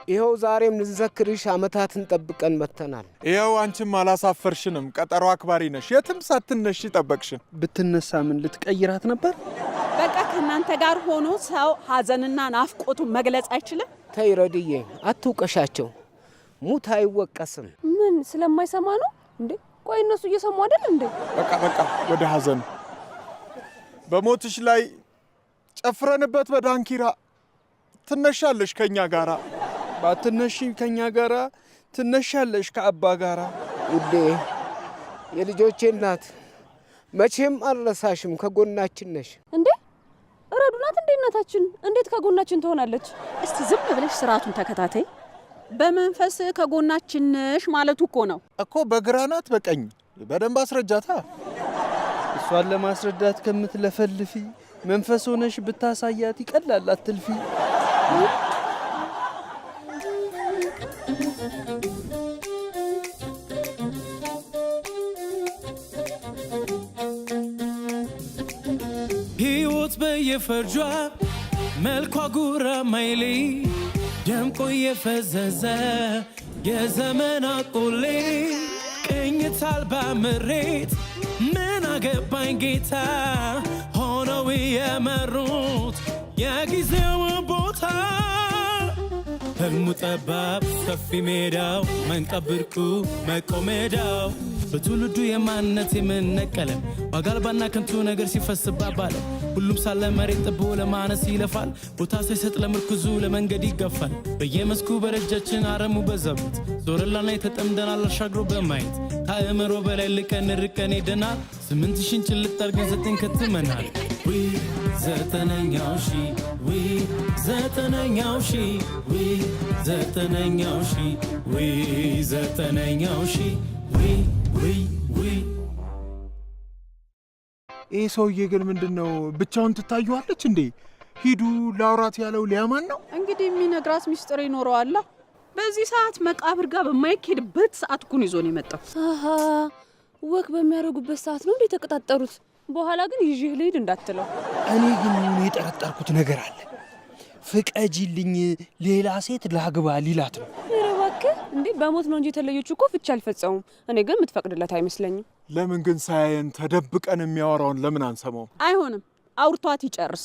ይኸው ዛሬም ልንዘክርሽ አመታትን ጠብቀን መተናል። ይኸው አንቺም አላሳፈርሽንም፣ ቀጠሮ አክባሪ ነሽ። የትም ሳትነሺ ጠበቅሽን። ብትነሳ ምን ልትቀይራት ነበር? በቃ ከናንተ ጋር ሆኖ ሰው ሀዘንና ናፍቆቱን መግለጽ አይችልም? ተይ ረድዬ፣ አትውቀሻቸው። ሙት አይወቀስም። ምን ስለማይሰማ ነው እንዴ? ቆይ እነሱ እየሰሙ አይደል እንዴ? በቃ ወደ ሀዘኑ። በሞትሽ ላይ ጨፍረንበት በዳንኪራ ትነሻለሽ ከኛ ጋራ። ባትነሺ ከኛ ጋራ ትነሻለሽ ከአባ ጋራ። ውዴ የልጆቼ እናት መቼም አልረሳሽም፣ ከጎናችን ነሽ። እንዴ ረዱ ናት እንዴ እናታችን? እንዴት ከጎናችን ትሆናለች? እስቲ ዝም ብለሽ ስርዓቱን ተከታታይ። በመንፈስ ከጎናችን ነሽ ማለቱ እኮ ነው እኮ። በግራ ናት በቀኝ በደንብ አስረጃታ። እሷን ለማስረዳት ከምትለፈልፊ መንፈስ ሆነሽ ብታሳያት ይቀላል። አትልፊ። ሕይወት በየፈርጇ መልኳ ጉራ ማይሌ ደምቆ የፈዘዘ የዘመን አቆሌ ቅኝት አልባ ምሬት ምን አገባኝ ጌታ ሆነው የመሩት የጊዜው ቦታ ህልሙ ጠባብ ሰፊ ሜዳው መንቀብርቁ መቆሜዳው በትውልዱ የማንነት የምንነቀለ ባጋልባና ከንቱ ነገር ሲፈስባባለ ሁሉም ሳለ መሬት ጥቦ ለማነስ ይለፋል። ቦታ ሳይሰጥ ለምርኩዙ ለመንገድ ይገፋል። በየመስኩ በረጃችን አረሙ በዛበት ዞረላና የተጠምደናል አሻግሮ በማየት ከአእምሮ በላይ ልቀን ርቀን ሄደናል። 8000 ጭልጥ አርገን 9 ከትመናል። ዘጠነኛው ሺ ዘጠነኛው ሺ ዘጠነኛው ሺ ዘጠነኛው ሺ ይህ ሰውዬ ግን ምንድነው? ብቻውን ትታዩዋለች እንዴ? ሂዱ ላውራት ያለው ሊያማን ነው እንግዲህ። የሚነግራት ሚስጥር ይኖረዋል። በዚህ ሰዓት መቃብር ጋር በማይኬድበት ሰዓት እኮ ነው ይዞን የመጣው። አሃ ወክ በሚያደርጉበት ሰዓት ነው እንዴ ተቀጣጠሩት? በኋላ ግን ይዤ ልሂድ እንዳትለው። እኔ ግን የጠረጠርኩት ነገር አለ። ፍቀጂልኝ ሌላ ሴት ላግባ ሊላት ነው። እባክህ እንዴ በሞት ነው እንጂ የተለየች እኮ ፍቻ አልፈጸሙም። እኔ ግን የምትፈቅድለት አይመስለኝም። ለምን ግን ሳያየን ተደብቀን የሚያወራውን ለምን አንሰማው? አይሆንም፣ አውርቷት ይጨርስ።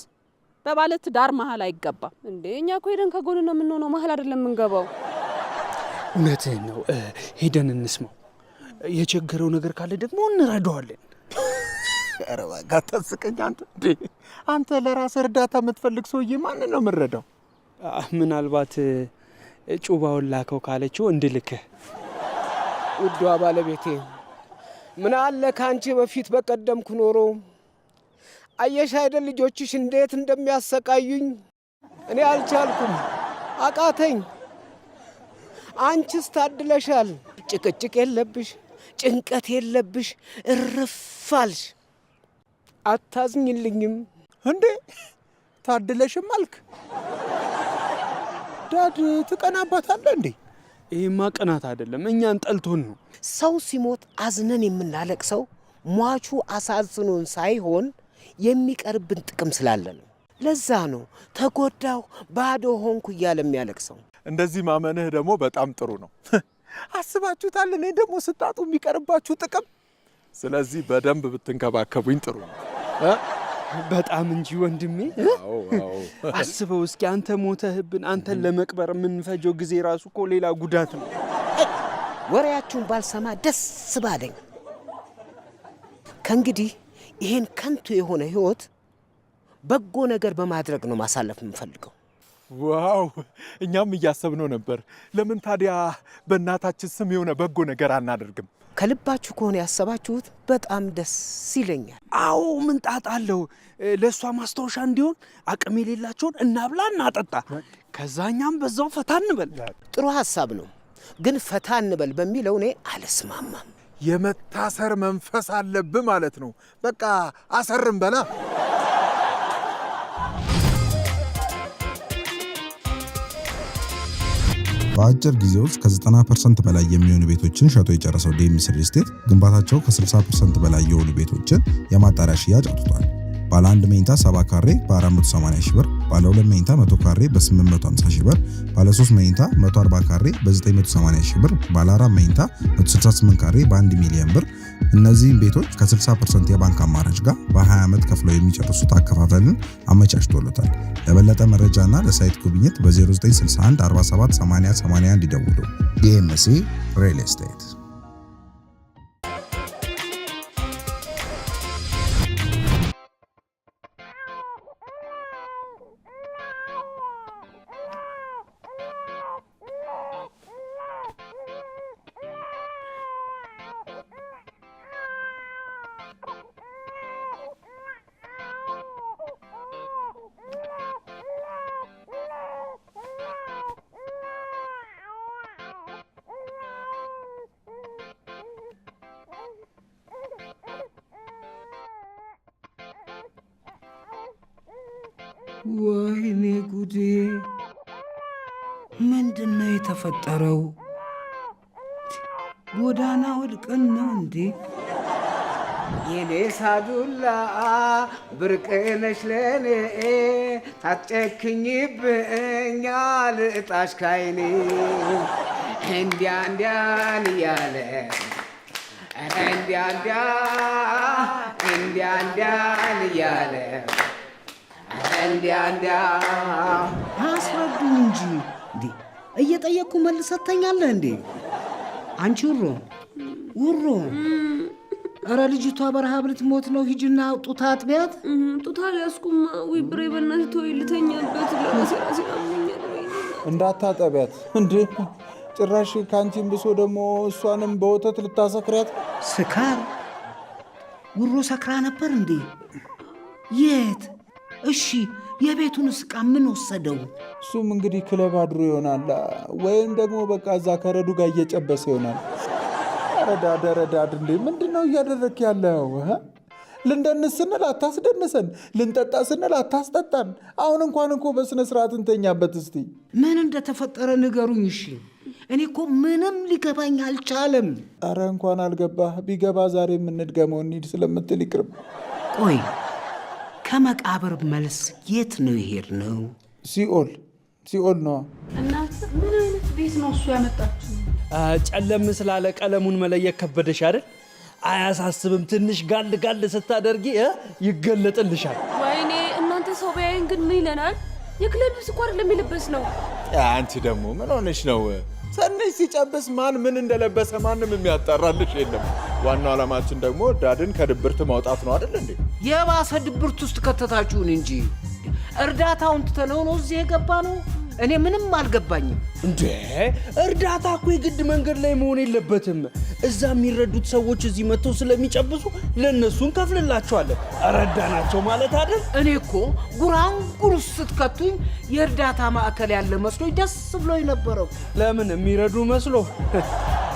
በባለ ትዳር መሀል አይገባም እንዴ። እኛ እኮ ሄደን ከጎን ነው የምንሆነው፣ መሀል አይደለም የምንገባው። እውነትህን ነው። ሄደን እንስማው። የቸገረው ነገር ካለ ደግሞ እንረዳዋለን። ኧረ እባክህ አታስቀኝ አንተ። አንተ ለራስ እርዳታ የምትፈልግ ሰውዬ ማን ነው የምንረዳው? ምናልባት ጩባውን ላከው ካለችው እንድልክህ። ውዷ ባለቤቴ ምን አለ ካንቺ በፊት በቀደምኩ ኖሮ። አየሽ አይደል ልጆችሽ እንዴት እንደሚያሰቃዩኝ። እኔ አልቻልኩም፣ አቃተኝ። አንቺስ ታድለሻል። ጭቅጭቅ የለብሽ፣ ጭንቀት የለብሽ፣ እርፋልሽ። አታዝኝልኝም እንዴ? ታድለሽም አልክ? ዳድ ትቀናባታለህ እንዴ? ይሄማ ቅናት አይደለም፣ እኛን ጠልቶን ነው። ሰው ሲሞት አዝነን የምናለቅሰው ሟቹ አሳዝኖን ሳይሆን የሚቀርብን ጥቅም ስላለ ነው። ለዛ ነው ተጎዳው ባዶ ሆንኩ እያለ የሚያለቅሰው። እንደዚህ ማመንህ ደግሞ በጣም ጥሩ ነው። አስባችሁታል? እኔ ደግሞ ስታጡ የሚቀርባችሁ ጥቅም። ስለዚህ በደንብ ብትንከባከቡኝ ጥሩ ነው። በጣም እንጂ ወንድሜ። አስበው እስኪ አንተ ሞተህብን አንተን ለመቅበር የምንፈጀው ጊዜ ራሱ እኮ ሌላ ጉዳት ነው። ወሬያችሁን ባልሰማ ደስ ባለኝ። ከእንግዲህ ይሄን ከንቱ የሆነ ህይወት በጎ ነገር በማድረግ ነው ማሳለፍ የምፈልገው። ዋው! እኛም እያሰብነው ነበር። ለምን ታዲያ በእናታችን ስም የሆነ በጎ ነገር አናደርግም? ከልባችሁ ከሆነ ያሰባችሁት በጣም ደስ ይለኛል። አዎ ምን ጣጣ አለው? ለእሷ ማስታወሻ እንዲሆን አቅም የሌላቸውን እናብላ እናጠጣ፣ ከዛኛም በዛው ፈታ እንበል። ጥሩ ሀሳብ ነው። ግን ፈታ እንበል በሚለው እኔ አልስማማም። የመታሰር መንፈስ አለብህ ማለት ነው። በቃ አሰርም በላ። በአጭር ጊዜ ውስጥ ከ90% በላይ የሚሆኑ ቤቶችን ሸጦ የጨረሰው ዴምስ ሪል ስቴት ግንባታቸው ከ60% በላይ የሆኑ ቤቶችን የማጣሪያ ሽያጭ አውጥቷል። ባለ 1 መኝታ 70 ካሬ በ480 ሺህ ብር፣ ባለ 2 መኝታ 100 ካሬ በ850 ሺህ ብር፣ ባለ 3 መኝታ 140 ካሬ በ980 ሺህ ብር፣ ባለ 4 መኝታ 168 ካሬ በ1 ሚሊዮን ብር። እነዚህም ቤቶች ከ60% የባንክ አማራጭ ጋር በ20 ዓመት ከፍለው የሚጨርሱት አከፋፈልን አመቻችቶለታል። ለበለጠ መረጃና ለሳይት ጉብኝት በ0961 47 80 81 ይደውሉ። ዴምስ ሪል ስቴት። ወይኔ ጉዴ! ምንድነው የተፈጠረው? ጎዳና ወድቀን ነው እንዴ? የኔ ሳዱላ ብርቅነሽ ለኔ ታጨክኝብኛ ልጣሽ ካይኔ እንዲያ እንዲያን እያለ እንዲያ እንዲያን እያለ እንዲያ አስረዱኝ እንጂ እንዴ! እየጠየቅኩ መልሰተኛለህ እንዴ? አንቺ ውሮ ኧረ ልጅቷ በረሃብ ልትሞት ነው። ሂጂና ጡት አጥቢያት። ጡት አልያዝኩማ። ወይ ብሬ በእናትህ ተወኝ፣ ልተኛበት። ለራሴ አሞኛል። እንዳታጠቢያት እንዴ! ጭራሽ ካንቺን ብሶ ደግሞ እሷንም በወተት ልታሰክሪያት። ስካር? ውሮ ሰክራ ነበር እንዴ? የት? እሺ የቤቱን ዕቃ ምን ወሰደው? እሱም እንግዲህ ክለብ አድሮ ይሆናል፣ ወይም ደግሞ በቃ እዛ ከረዱ ጋር እየጨበሰ ይሆናል። ረዳድ እንዴ! ምንድነው እያደረክ ያለው? ልንደንስ ስንል አታስደንሰን፣ ልንጠጣ ስንል አታስጠጣን። አሁን እንኳን እኮ በስነ ስርዓት እንተኛበት። እስቲ ምን እንደተፈጠረ ንገሩኝ። እሺ እኔ እኮ ምንም ሊገባኝ አልቻለም። አረ እንኳን አልገባህ። ቢገባ ዛሬ የምንድገመው እንሂድ ስለምትል ይቅርብ። ቆይ ከመቃብር መልስ የት ነው የሄድነው? ሲኦል ነዋ። እናት ምን አይነት ቤት ነው እሱ ያመጣችሁ? ጨለም ስላለ ቀለሙን መለየት ከበደሽ አይደል? አያሳስብም። ትንሽ ጋል ስታደርጊ ይገለጥልሻል። ወይኔ እናንተ ሰው ቢያየን ግን ምን ይለናል? የክለብ ልብስ እኮ አይደለም የለበስ ነው። አንቺ ደግሞ ምን ሆነሽ ነው? ሰነሽ ሲጨብስ ማን ምን እንደለበሰ ማንም የሚያጣራልሽ የለም። ዋናው ዓላማችን ደግሞ ዳድን ከድብርት ማውጣት ነው አይደል እንዴ? የባሰ ድብርት ውስጥ ከተታችሁን እንጂ እርዳታውን ትተነው ነው እዚህ የገባ ነው። እኔ ምንም አልገባኝም። እንዴ እርዳታ እኮ የግድ መንገድ ላይ መሆን የለበትም። እዛ የሚረዱት ሰዎች እዚህ መጥተው ስለሚጨብሱ ለእነሱ እንከፍልላቸዋለን። ረዳናቸው ማለት አይደል? እኔ እኮ ጉራንጉር ስትከቱኝ የእርዳታ ማዕከል ያለ መስሎኝ ደስ ብሎኝ ነበረው። ለምን የሚረዱ መስሎ?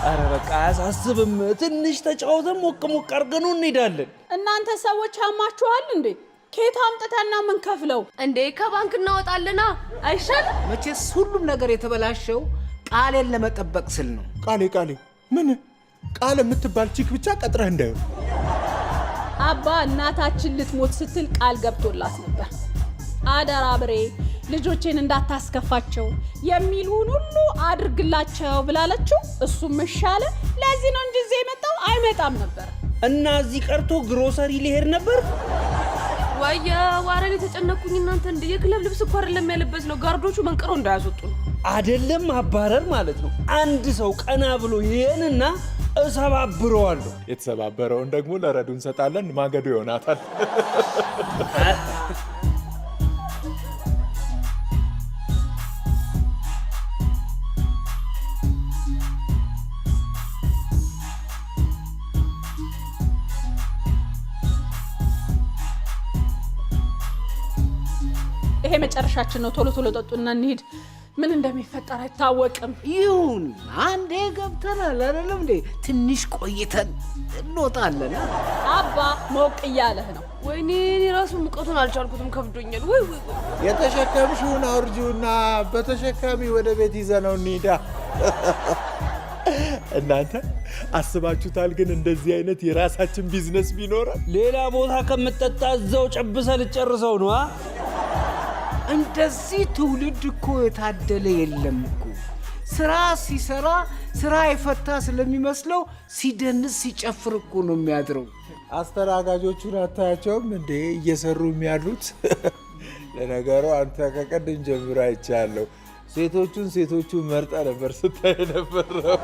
አረ በቃ አያሳስብም። ትንሽ ተጫውተን ሞቅ አድርገን እንሄዳለን። እናንተ ሰዎች አማችኋል እንዴ? ኬት አምጥተና ምን ከፍለው እንዴ? ከባንክ እናወጣለና አይሻልም? መቼስ ሁሉም ነገር የተበላሸው ቃሌን ለመጠበቅ ስል ነው። ቃሌ ምን ቃል የምትባል ቺክ ብቻ ቀጥረህ እንዳዩ። አባ እናታችን ልትሞት ስትል ቃል ገብቶላት ነበር። አደራ ብሬ ልጆቼን እንዳታስከፋቸው የሚሉን ሁሉ አድርግላቸው ብላለችው። እሱም መሻለ። ለዚህ ነው እንጂ እዚህ የመጣው አይመጣም ነበር። እና እዚህ ቀርቶ ግሮሰሪ ሊሄድ ነበር። ወየ ዋረን የተጨነኩኝ እናንተ እንደ የክለብ ልብስ እኮ አይደለም ያለበት ነው። ጋርዶቹ መንቀረው እንዳያስወጡ ነው። አይደለም ማባረር ማለት ነው። አንድ ሰው ቀና ብሎ ይሄንና እሰባብረዋለሁ። የተሰባበረውን ደግሞ ለረዱ እንሰጣለን። ማገዶ ይሆናታል። ይሄ መጨረሻችን ነው። ቶሎ ጠጡና እንሂድ። ምን እንደሚፈጠር አይታወቅም። ይሁን አንዴ ገብተናል አይደለም እንዴ? ትንሽ ቆይተን እንወጣለን። አባ ሞቅ እያለህ ነው። ወይኔ እኔ ራሱ ሙቀቱን አልቻልኩትም፣ ከብዶኛል። ወይ የተሸከምሽውን አውርጂውና በተሸካሚ ወደ ቤት ይዘነው እንሂዳ። እናንተ አስባችሁታል? ግን እንደዚህ አይነት የራሳችን ቢዝነስ ቢኖረን ሌላ ቦታ ከምትጠጣ እዛው ጨብሰህ ልጨርሰው ነው። እንደዚህ ትውልድ እኮ የታደለ የለም እኮ። ስራ ሲሰራ ስራ የፈታ ስለሚመስለው ሲደንስ ሲጨፍር እኮ ነው የሚያድረው። አስተናጋጆቹን አታያቸውም እንዴ እየሰሩ የሚያሉት? ለነገሩ አንተ ከቀድም ጀምሮ አይቻለሁ። ሴቶቹን መርጣ ነበር ስታይ ነበረው።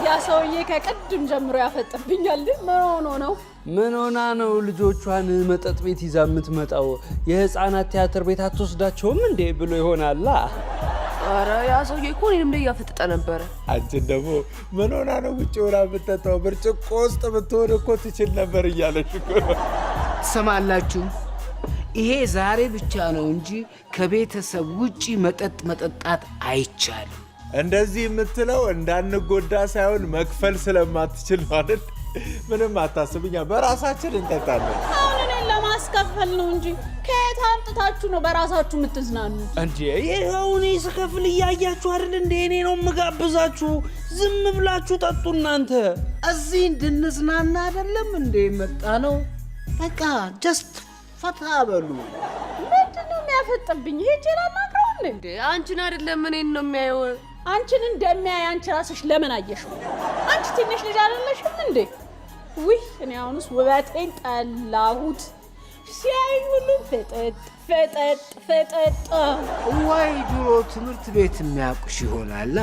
ያ ሰውዬ ከቀድም ጀምሮ ያፈጥብኛል። ምን ሆኖ ነው? ምን ሆና ነው ልጆቿን መጠጥ ቤት ይዛ የምትመጣው? የህፃናት ቲያትር ቤት አትወስዳቸውም እንዴ ብሎ ይሆናላ። ኧረ ያ ሰውዬ እኮ እኔንም ላይ እያፈጠጠ ነበረ። አንቺን ደግሞ ምን ሆና ነው ውጭ ሆና የምትጠጣው? ብርጭቆ ውስጥ ብትሆን እኮ ትችል ነበር እያለሽ እኮ ነው። ትሰማላችሁ? ይሄ ዛሬ ብቻ ነው እንጂ ከቤተሰብ ውጪ መጠጥ መጠጣት አይቻልም። እንደዚህ የምትለው እንዳንጎዳ ሳይሆን መክፈል ስለማትችል ማለት። ምንም አታስብኛ፣ በራሳችን እንጠጣለን። አሁን እኔን ለማስከፈል ነው እንጂ ከየት አምጥታችሁ ነው በራሳችሁ የምትዝናኑ? እንዴ ይኸው እኔ ስከፍል እያያችሁ አይደል እንዴ? እኔ ነው የምጋብዛችሁ። ዝም ብላችሁ ጠጡ እናንተ። እዚህ እንድንዝናና አይደለም እንዴ መጣ ነው? በቃ ጀስት ፈታ በሉ። ምንድን ነው የሚያፈጥብኝ? ሄጄ ላናግረው እንዴ? አንቺን አይደለም እኔን ነው የሚያየው። አንቺን እንደሚያይ አንቺ ራስሽ ለምን አየሽው? አንቺ ትንሽ ልጅ አይደለሽም እንዴ? ውይ እኔ አሁንስ ውበቴን ጠላሁት። ሲያዩኝ ሁሉም ፍጥጥ። ወይ ድሮ ትምህርት ቤት የሚያውቁሽ ይሆናላ።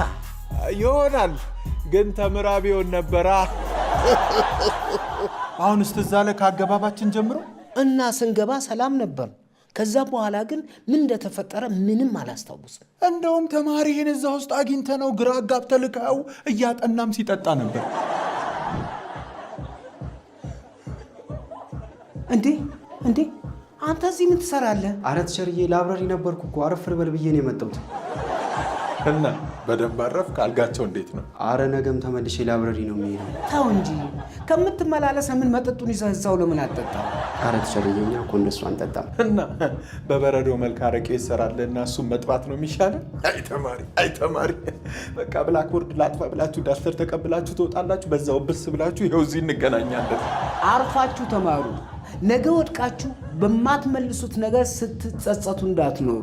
ይሆናል ግን ተምራ ቢሆን ነበራ። አሁን እስትዛ ላይ ከአገባባችን ጀምሮ እና ስንገባ ሰላም ነበር። ከዛ በኋላ ግን ምን እንደተፈጠረ ምንም አላስታውስም። እንደውም ተማሪህን እዛ ውስጥ አግኝተነው ግራ አጋብተህ ልከኸው እያጠናም ሲጠጣ ነበር። እንዴ አንተ እዚህ ምን ትሰራለህ? አረ ትቸርዬ ላብራሪ ነበርኩ እኮ አረፍ ልበል ብዬ ነው የመጣሁት። እና በደንብ አረፍክ? አልጋቸው እንዴት ነው? አረ ነገም ተመልሼ ላብራሪ ነው የሚሄደው። ተው እንጂ ከምትመላለስ ምን መጠጡን ይዘህ እዛው ለምን አትጠጣም? አረ ትቸርዬ እኛ እኮ እንደሱ አንጠጣም። እና በበረዶ መልክ አረቄ ይሰራልና እሱም መጥባት ነው የሚሻለው። አይ ተማሪ በቃ ብላክቦርድ ላጥፋ ብላችሁ ዳስተር ተቀብላችሁ ትወጣላችሁ። በዛው ብስ ብላችሁ ይኸው እዚህ እንገናኛለን። አርፋችሁ ተማሩ። ነገ ወድቃችሁ በማትመልሱት ነገር ስትጸጸቱ እንዳትኖሩ።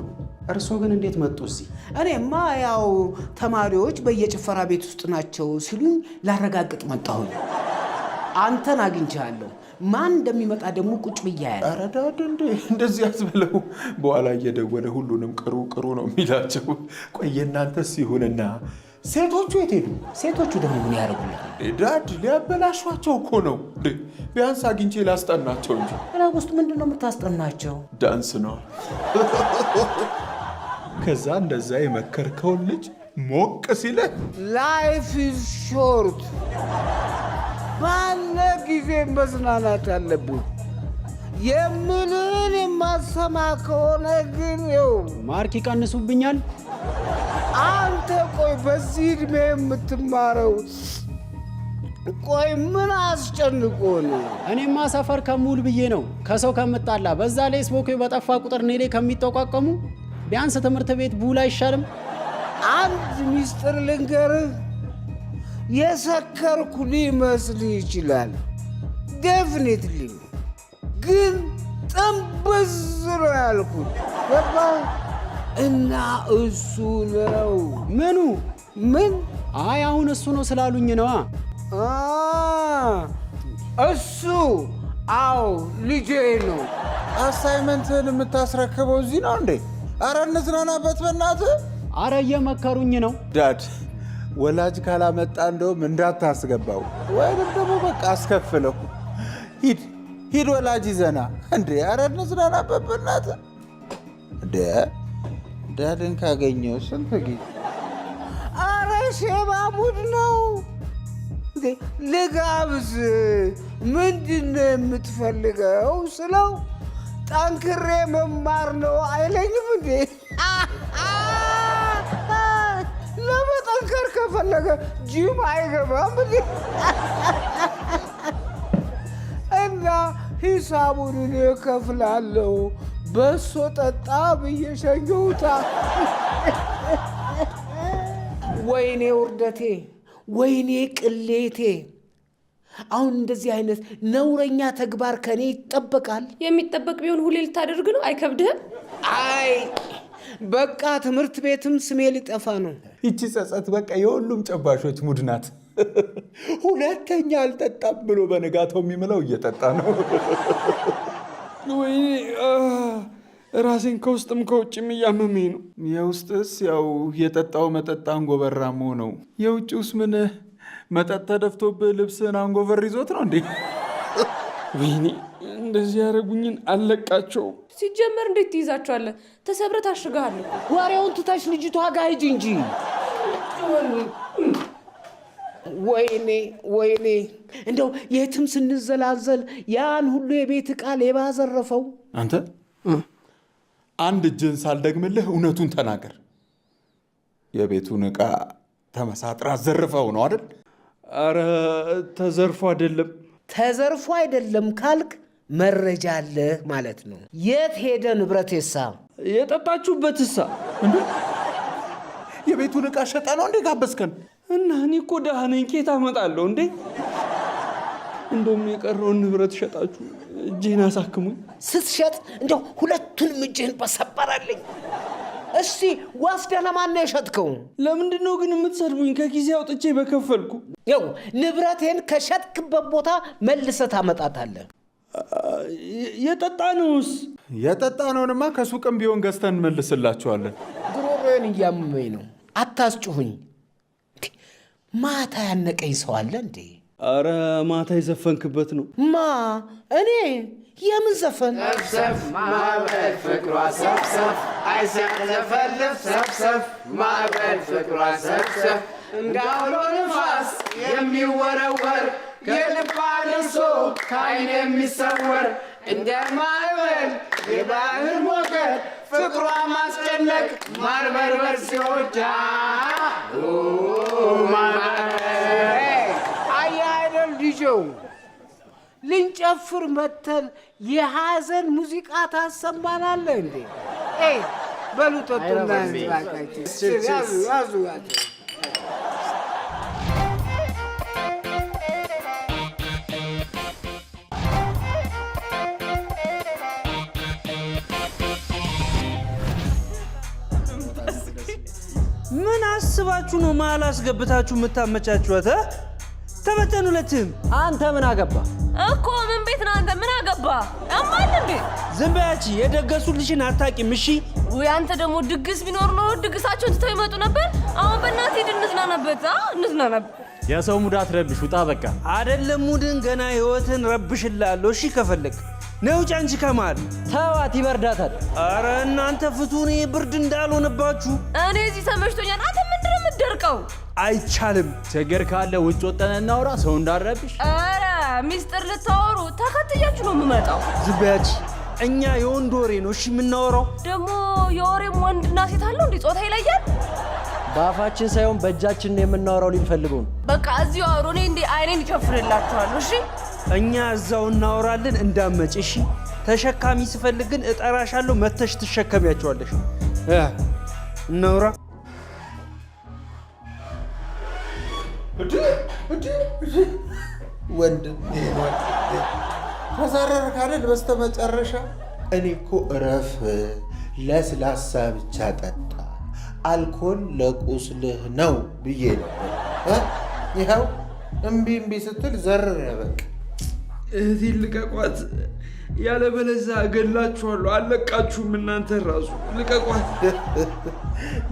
እርሶ ግን እንዴት መጡ እዚህ? እኔማ ያው ተማሪዎች በየጭፈራ ቤት ውስጥ ናቸው ሲሉኝ ላረጋግጥ መጣሁኝ። አንተን አግኝቻለሁ። ማን እንደሚመጣ ደግሞ ቁጭ ብያለሁ። ኧረ ዳድ እንደዚህ ያዝበለው። በኋላ እየደወለ ሁሉንም ቅሩ ነው የሚላቸው። ቆይ እናንተስ ይሁንና ሴቶቹ የት ሄዱ? ሴቶቹ ደግሞ ምን ያደርጉልህ? ዳድ ሊያበላሿቸው እኮ ነው። ቢያንስ አግኝቼ ላስጠናቸው እንጂ። ራብ ውስጥ ምንድን ነው የምታስጠናቸው? ዳንስ ነው። ከዛ እንደዛ የመከርከውን ልጅ ሞቅ ሲለ ላይፍ ኢዝ ሾርት፣ ባለ ጊዜ መዝናናት አለብን። የምልን የማሰማ ከሆነ ግን ይኸው ማርክ ይቀንሱብኛል። አንተ ቆይ በዚህ ዕድሜ የምትማረው ቆይ ምን አስጨንቆ ነው? እኔማ ሰፈር ከሙል ብዬ ነው ከሰው ከምጣላ። በዛ ላይ ስፖኬ በጠፋ ቁጥር እኔ ላይ ከሚጠቋቀሙ ቢያንስ ትምህርት ቤት ቡል አይሻልም? አንድ ሚስጥር ልንገርህ፣ የሰከርኩ ሊመስልህ ይችላል ዴፊኒትሊ፣ ግን ጥንብዝ ነው ያልኩት። ገባህ? እና እሱ ነው። ምኑ? ምን? አይ አሁን እሱ ነው ስላሉኝ ነዋ። እሱ? አዎ ልጄ ነው። አሳይመንትን የምታስረክበው እዚህ ነው እንዴ? አረ እንዝናናበት በእናትህ። አረ እየመከሩኝ ነው። ዳድ ወላጅ ካላመጣ እንደውም እንዳታስገባው ወይም ደግሞ በቃ አስከፍለው። ሂድ ወላጅ ይዘና እንዴ። አረ እንዝናናበት በእናትህ። ዳድን ካገኘው ስንት ጊዜ። አረ ሼባ ሙድ ነው። ልጋብዝ ምንድን ነው የምትፈልገው ስለው ጠንክሬ መማር ነው አይለኝም እንዴ? ለመጠንከር ከፈለገ ጂም አይገባም እና ሂሳቡን እኔ እከፍላለሁ። በሶ ጠጣ ብዬ ሸኘሁታ። ወይኔ ውርደቴ፣ ወይኔ ቅሌቴ። አሁን እንደዚህ አይነት ነውረኛ ተግባር ከኔ ይጠበቃል? የሚጠበቅ ቢሆን ሁሌ ልታደርግ ነው? አይከብድህም? አይ በቃ ትምህርት ቤትም ስሜ ሊጠፋ ነው። ይቺ ጸጸት በቃ የሁሉም ጨባሾች ሙድ ናት። ሁለተኛ አልጠጣም ብሎ በነጋታው የሚምለው እየጠጣ ነው። ወይኔ ራሴን ከውስጥም ከውጭም እያመመኝ ነው። የውስጥስ ያው የጠጣው መጠጥ አንጎበራሞ ነው። የውጭውስ ምን መጠጥ ተደፍቶብህ ልብስን አንጎበር ይዞት ነው እንዴ? ወይኔ እንደዚህ ያደረጉኝን አልለቃቸውም። ሲጀመር እንዴት ትይዛቸዋለህ? ተሰብረ ታሽገሃል። ወሬውን ትተሽ ልጅቷ ጋር ሂጂ እንጂ። ወይኔ ወይኔ፣ እንደው የትም ስንዘላዘል ያን ሁሉ የቤት ዕቃ ሌባ ዘረፈው። አንተ አንድ እጅን ሳልደግምልህ እውነቱን ተናገር። የቤቱን ዕቃ ተመሳጥራ ዘርፈው ነው አይደል? አረ ተዘርፎ አይደለም። ተዘርፎ አይደለም ካልክ መረጃ አለህ ማለት ነው። የት ሄደ ንብረቴሳ? የጠጣችሁበትሳ? የቤቱን ዕቃ ሸጠ ነው እንዴ ጋበዝከን? እና እኔ እኮ ደሃ ነኝ፣ ኬት አመጣለሁ እንዴ? እንደውም የቀረውን ንብረት ሸጣችሁ እጄን አሳክሙኝ። ስትሸጥ እንደው ሁለቱንም እጅህን በሰበረልኝ። እስቲ ወስደህ ለማን ነው የሸጥከው? ለምንድን ነው ግን የምትሰድቡኝ? ከጊዜ አውጥቼ በከፈልኩ። ያው ንብረቴን ከሸጥክበት ቦታ መልሰህ ታመጣታለህ። የጠጣነውስ? የጠጣነውንማ ከሱቅም ቢሆን ገዝተን እንመልስላችኋለን። ጉሮሮዬን እያመመኝ ነው። አታስጩሁኝ። ማታ ያነቀኝ ሰው አለ እንዴ? አረ ማታ የዘፈንክበት ነው። ማ እኔ? የምን ዘፈን? ሰፍሰፍ ማዕበል ፍቅሯ ሰፍሰፍ አይሰለፈልፍ ሰፍሰፍ ማዕበል ፍቅሯ ሰፍሰፍ እንዳውሎ ንፋስ የሚወረወር የልባ ልሶ ከዓይን የሚሰወር እንደ ማዕበል የባህር ሞገድ ፍቅሯ ማስጨነቅ ማርበርበር ሲወዳ አያይደል ልጆው ልንጨፍር መተን የሐዘን ሙዚቃ ታሰማናለህ እንዴ? በሉ ጠጡና ያዙ። ምን አስባችሁ ነው መሀል አስገብታችሁ የምታመቻችኋት? ተበተን ሁለትም። አንተ ምን አገባ እኮ? ምን ቤት ነህ አንተ? ምን አገባ አማን እንዴ? ዝም በያቺ። የደገሱልሽን አታውቂም። እሺ ወይ አንተ ደግሞ ድግስ ቢኖር ነው ድግሳቸውን ትተው ይመጡ ነበር። አሁን በእናትህ ሂድ እንዝናናበት። እንዝናናበት። የሰው ሙድ አትረብሽ፣ ውጣ በቃ። አይደለም ሙድን ገና ህይወትን ረብሽላለሁ። እሺ ከፈለግ ነው ጫንቺ ከማል ተዋት፣ ይበርዳታል። አረ እናንተ ፍቱን፣ ብርድ እንዳልሆነባችሁ። እኔ እዚህ ተመችቶኛል። አንተ ምንድን ነው የምትደርቀው? አይቻልም። ችግር ካለ ውጭ ወጠን እናውራ፣ ሰው እንዳረብሽ። አረ ሚስጥር ልታወሩ ተከትያችሁ ነው የምመጣው። ዝም በያች። እኛ የወንድ ወሬ ነው እሺ የምናወራው። ደግሞ የወሬም ወንድና ሴት አለው እንዴ? ጾታ ይለያል? በአፋችን ሳይሆን በእጃችን ነው የምናወራው። ሊፈልጉን በቃ እዚሁ አውሩ። እኔ እንዴ አይኔን ይጨፍርላችኋለሁ። እሺ እኛ እዛው እናወራለን። እንዳመጭ እሺ። ተሸካሚ ስፈልግ ግን እጠራሻለሁ፣ መተሽ ትሸከሚያቸዋለሽ። እናውራ። ወንድም ተዘረርክ አይደል? በስተመጨረሻ እኔ እኮ እረፍ፣ ለስላሳ ብቻ ጠጣ፣ አልኮል ለቁስልህ ነው ብዬ ነበር። ይኸው እምቢ ስትል ዘርር ያበቅ። እህቴን ልቀቋት፣ ያለበለዚያ እገላችኋለሁ። አለቃችሁም እናንተ ራሱ ልቀቋት።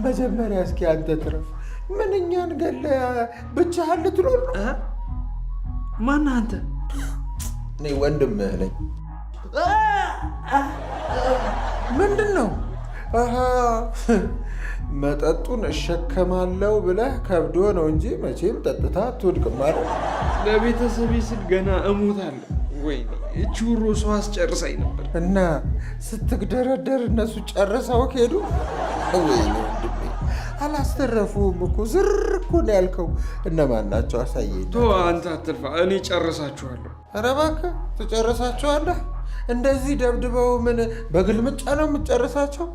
መጀመሪያ እስኪ አንተ ትረፍ። ምን እኛን ገለ ብቻህን ልትኖር ነው? ማን አንተ? እኔ ወንድምህ ነኝ። ምንድን ነው? መጠጡን እሸከማለሁ ብለህ ከብዶ ነው እንጂ መቼም ጠጥታ አትወድቅም አይደል? ለቤተሰቤ ስል ገና እሞታለሁ። ወይኔ እቺ ውሮ ሰው አስጨርሳኝ ነበር። እና ስትግደረደር እነሱ ጨርሰው ከሄዱ ወይኔ ወንድሜ አላስተረፉም እኮ ዝር እኮ ነው ያልከው። እነማን ናቸው? አሳየኝ። አንተ አትልፋ፣ እኔ ጨርሳችኋለሁ። ኧረ እባክህ ትጨርሳቸዋለህ? እንደዚህ ደብድበው ምን በግልምጫ ነው የምትጨርሳቸው?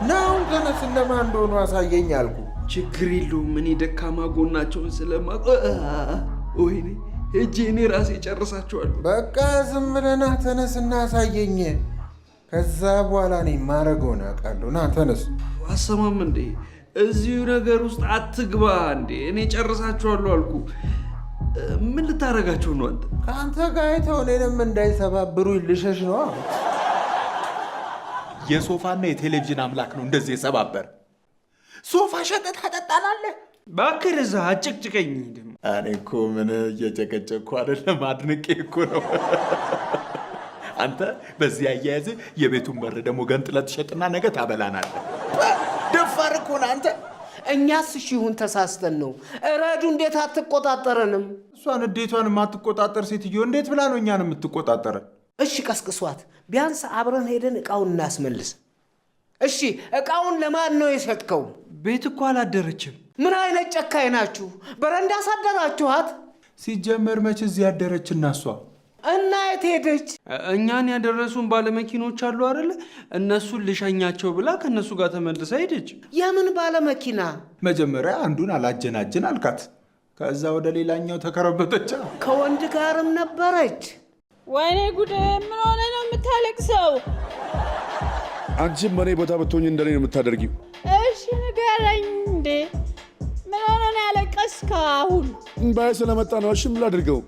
ናው ተነስ፣ እነማን እንደሆኑ አሳየኝ አልኩ። ችግር የለውም፣ እኔ ደካማ ጎናቸውን ስለማውቅ ወይኔ ሂጂ እኔ ራሴ ጨርሳችኋለሁ። በቃ ዝም ብለና ተነስና አሳየኝ። ከዛ በኋላ እኔ ማረገውን አውቃለሁ። ና ተነስ። አሰማም እንዴ? እዚሁ ነገር ውስጥ አትግባ እንዴ? እኔ ጨርሳችኋለሁ አልኩ። ምን ልታረጋቸው ነው አንተ? ከአንተ ጋር አይተው እኔንም እንዳይሰባብሩ ልሸሽ ነው። የሶፋና የቴሌቪዥን አምላክ ነው እንደዚህ የሰባበር። ሶፋ ሸጠት ታጠጣላለህ? እባክህ እዛ አጭቅጭቀኝ። እኔ እኮ ምን እየጨቀጨኩ አይደለም፣ አድንቄ እኮ ነው። አንተ በዚህ አያያዝ የቤቱን በር ደግሞ ገንጥለት ትሸጥና ነገ ታበላናለህ። ደፋር እኮ ነህ አንተ። እኛስ እሺ ይሁን ተሳስተን ነው። ረዱ እንዴት አትቆጣጠረንም? እሷን እንዴቷን የማትቆጣጠር ሴትዮ እንዴት ብላ ነው እኛን የምትቆጣጠረን? እሺ ቀስቅሷት፣ ቢያንስ አብረን ሄደን እቃውን እናስመልስ። እሺ እቃውን ለማን ነው የሸጥከው? ቤት እኮ አላደረችም። ምን አይነት ጨካኝ ናችሁ? በረንዳ አሳደራችኋት? ሲጀመር መች እዚህ ያደረችና እሷ እና የት ሄደች? እኛን ያደረሱን ባለመኪኖች አሉ አይደለ? እነሱን ልሸኛቸው ብላ ከነሱ ጋር ተመልሳ ሄደች። የምን ባለመኪና? መጀመሪያ አንዱን አላጀናጀን አልካት፣ ከዛ ወደ ሌላኛው ተከረበተች። ከወንድ ጋርም ነበረች። ወይኔ ጉዴ! ምን ሆነ ነው የምታለቅሰው? አንቺም በእኔ ቦታ ብትሆኝ እንደኔ ነው የምታደርጊው። እሺ ንገረኝ እንዴ! ምን ሆነ ነው ያለቀስከው? አሁን እምባዬ ስለመጣ ነው። እሺ ምን ላድርገው?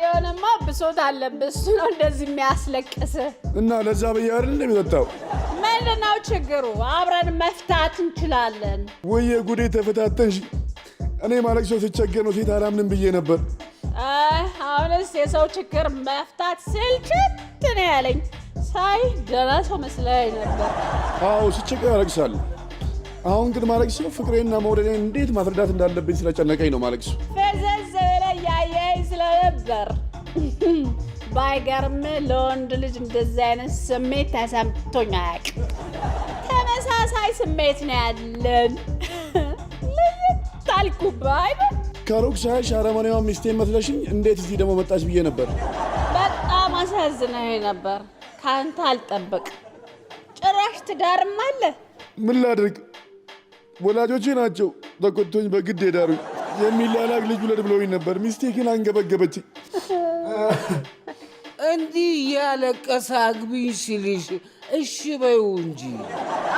የሆነማ ብሶት አለብህ። እሱ ነው እንደዚህ የሚያስለቅስህ። እና ለዛ ብዬ አይደል እንደሚጠጣው። ምንድን ነው ችግሩ? አብረን መፍታት እንችላለን። ወየ ጉዴ ተፈታተንሽ። እኔ ማለቅ ሰው ሲቸገር ነው ሴት አላምንም ብዬ ነበር። አሁንስ የሰው ችግር መፍታት ስልችት ነው ያለኝ። ሳይ ደህና ሰው መስለኝ ነበር። አዎ ሲቸገር ያለቅሳል። አሁን ግን ማለቅሰው ፍቅሬና መውደዴን እንዴት ማስረዳት እንዳለብኝ ስለጨነቀኝ ነው ማለቅሰው። ፈዘዝ ብለህ ያየኸኝ ስለነበር። ባይገርም ለወንድ ልጅ እንደዚህ አይነት ስሜት ተሰምቶኝ አያውቅም። ተመሳሳይ ስሜት ነው ያለን። ለየት አልኩብህ አይደል? ከሩቅ ሳይሽ አረመኔዋ ሚስቴን መስለሽኝ እንዴት እዚህ ደግሞ መጣች ብዬ ነበር። በጣም አሳዝነኸኝ ነበር። ከአንተ አልጠብቅ። ጭራሽ ትዳርም አለ። ምን ላድርግ? ወላጆቼ ናቸው ተቆጥቶኝ በግድ ሄዳሩኝ። የሚላላክ ልጅ ውለድ ብለውኝ ነበር። ሚስቴ ግን አንገበገበችኝ። እንዲህ እያለቀሰ አግቢኝ ሲልሽ እሺ በይው እንጂ።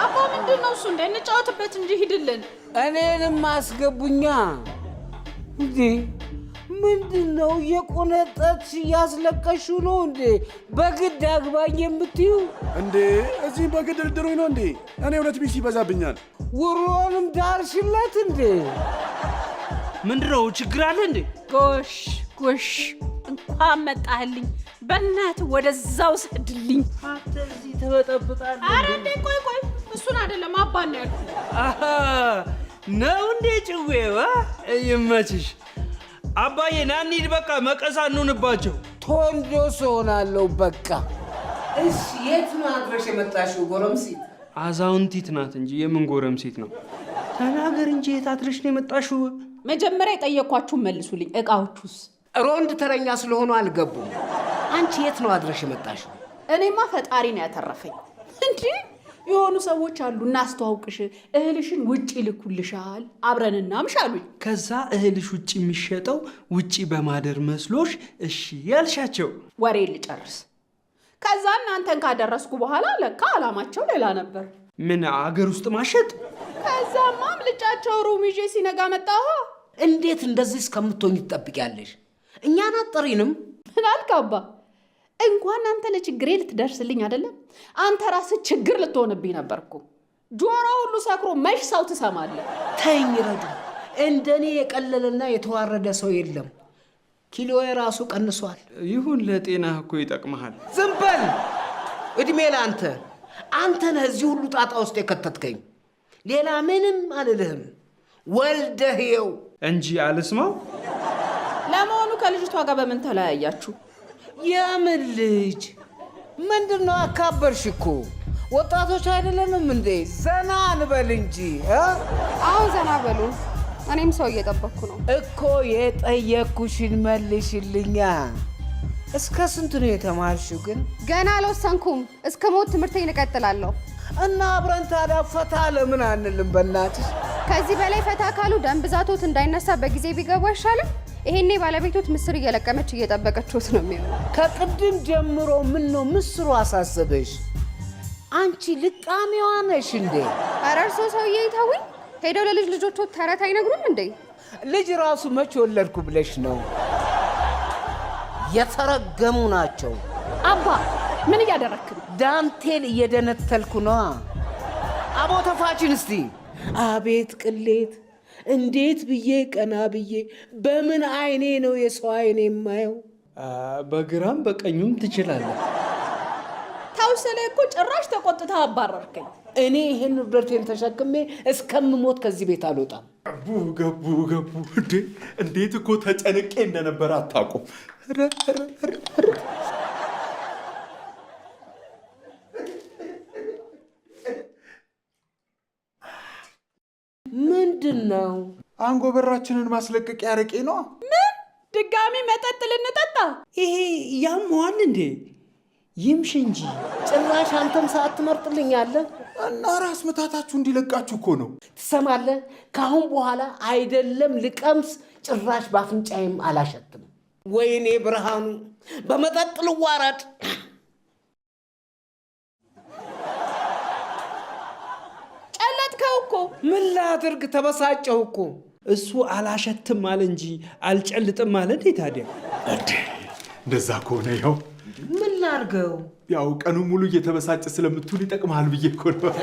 አባ ምንድን ነው እሱ? እንደ እንጫወትበት እንጂ ሂድልን። እኔንም አስገቡኛ። እንዴ ምንድን ነው የቆነጠች እያስለቀሹ ነው እንዴ? በግድ አግባኝ የምትዩ እንዴ? እዚህ በግድ ልድሩኝ ነው እንዴ? እኔ ሁለት ሚስት ይበዛብኛል። ውሮንም ዳርሽለት እንዴ? ምንድነው ችግር አለ እንዴ? ጎሽ ጎሽ፣ እንኳን መጣህልኝ። በእናትህ ወደዛው ስድልኝ። አንተ እዚህ ተበጠብጣለህ። ኧረ እንዴ ቆይ ቆይ፣ እሱን አይደለም አባን ነው ያልኩት። ነው እንዴ ጭዌዋ? ይመችሽ አባዬ። ና እንሂድ በቃ፣ መቀሳ እንሁንባቸው። ቶንዶስ ሆናለሁ በቃ። እሺ የት ነው አድረሽ የመጣሽው ጎረምሲት? አዛውንቲት ናት እንጂ የምን ጎረምሲት ነው? ተናገር እንጂ የት አድረሽ ነው የመጣሽው? መጀመሪያ የጠየኳችሁን መልሱልኝ። እቃዎቹስ? ሮንድ ተረኛ ስለሆኑ አልገቡም። አንቺ የት ነው አድረሽ የመጣሽው? እኔማ ፈጣሪ ነው ያተረፈኝ። እንዴ የሆኑ ሰዎች አሉ እናስተዋውቅሽ፣ እህልሽን ውጭ ይልኩልሻል፣ አብረን እናምሽ አሉኝ። ከዛ እህልሽ ውጭ የሚሸጠው ውጭ በማደር መስሎሽ እሺ ያልሻቸው? ወሬ ልጨርስ። ከዛ እናንተን ካደረስኩ በኋላ ለካ አላማቸው ሌላ ነበር። ምን አገር ውስጥ ማሸጥ? ከዛማ አምልጫቸው ሩም ይዤ ሲነጋ መጣሁ። እንዴት እንደዚህ እስከምትሆኝ ትጠብቂያለሽ? እኛን አትጠሪንም? ምን አልክ አባ? እንኳን አንተ ለችግሬ ልትደርስልኝ አይደለም አንተ ራስህ ችግር ልትሆንብኝ ነበርኩ። ጆሮ ሁሉ ሰክሮ መሽ ሰው ትሰማለህ። ተይኝ ረዱ፣ እንደኔ የቀለለና የተዋረደ ሰው የለም። ኪሎ የራሱ ቀንሷል። ይሁን ለጤና እኮ ይጠቅመሃል። ዝም በል። እድሜ ለአንተ። አንተ ነህ እዚህ ሁሉ ጣጣ ውስጥ የከተትከኝ። ሌላ ምንም አልልህም። ወልደህየው እንጂ አልስማው። ለመሆኑ ከልጅቷ ጋር በምን ተለያያችሁ? የምን ልጅ? ምንድነው? አካበርሽ እኮ። ወጣቶች አይደለንም እንዴ? ዘና እንበል እንጂ። አዎ ዘና በሉ። እኔም ሰው እየጠበቅኩ ነው እኮ። የጠየቅኩሽን መልሽልኛ። እስከ ስንት ነው የተማርሽው ግን? ገና አልወሰንኩም። እስከ ሞት ትምህርቴን እቀጥላለሁ። እና አብረን ታዲያ ፈታ ለምን አንልም? በእናትሽ ከዚህ በላይ ፈታ ካሉ ደም ብዛቶት እንዳይነሳ በጊዜ ቢገቡ አይሻልም? ይሄኔ ባለቤቶት ምስር እየለቀመች እየጠበቀችሁት ነው የሚሆነው። ከቅድም ጀምሮ ምን ነው ምስሩ አሳሰበሽ? አንቺ ልቃሚዋ ነሽ እንዴ? ኧረ እርሶ ሰውዬ ይተውኝ። ሄደው ለልጅ ልጆቹ ተረት አይነግሩም እንዴ? ልጅ ራሱ መቼ ወለድኩ ብለሽ ነው? የተረገሙ ናቸው። አባ ምን እያደረክ ነው? ዳንቴል እየደነተልኩ ነዋ። አቦ ተፋችን እስቲ። አቤት ቅሌት! እንዴት ብዬ ቀና ብዬ በምን አይኔ ነው የሰው አይኔ የማየው? በግራም በቀኙም ትችላለህ። ታውሰለ እኮ ጭራሽ ተቆጥታ አባረርከኝ። እኔ ይሄን ንብረቴን ተሸክሜ እስከምሞት ከዚህ ቤት አልወጣም። ገቡ እንዴ! እንዴት እኮ ተጨንቄ እንደነበረ አታውቁም። ምንድን ነው? አንጎበራችንን ማስለቀቂያ አረቄ ነው። ምን ድጋሚ መጠጥ ልንጠጣ? ይሄ ያመዋል እንዴ? ይምሽ እንጂ። ጭራሽ አንተም ሰዓት ትመርጥልኛለህ? እና ራስ ምታታችሁ እንዲለቃችሁ እኮ ነው። ትሰማለህ? ከአሁን በኋላ አይደለም ልቀምስ፣ ጭራሽ በአፍንጫዬም አላሸትም። ወይኔ ብርሃኑ፣ በመጠጥ ልዋረድ። ጨለጥከው እኮ። ምን ላድርግ? ተበሳጨሁ እኮ። እሱ አላሸትም አለ እንጂ አልጨልጥም አለ እንዴ? ታዲያ እንደዛ ከሆነ ይኸው ምን ላድርገው? ያው ቀኑ ሙሉ እየተበሳጨ ስለምትውል ይጠቅምሃል ብዬ እኮ ነው።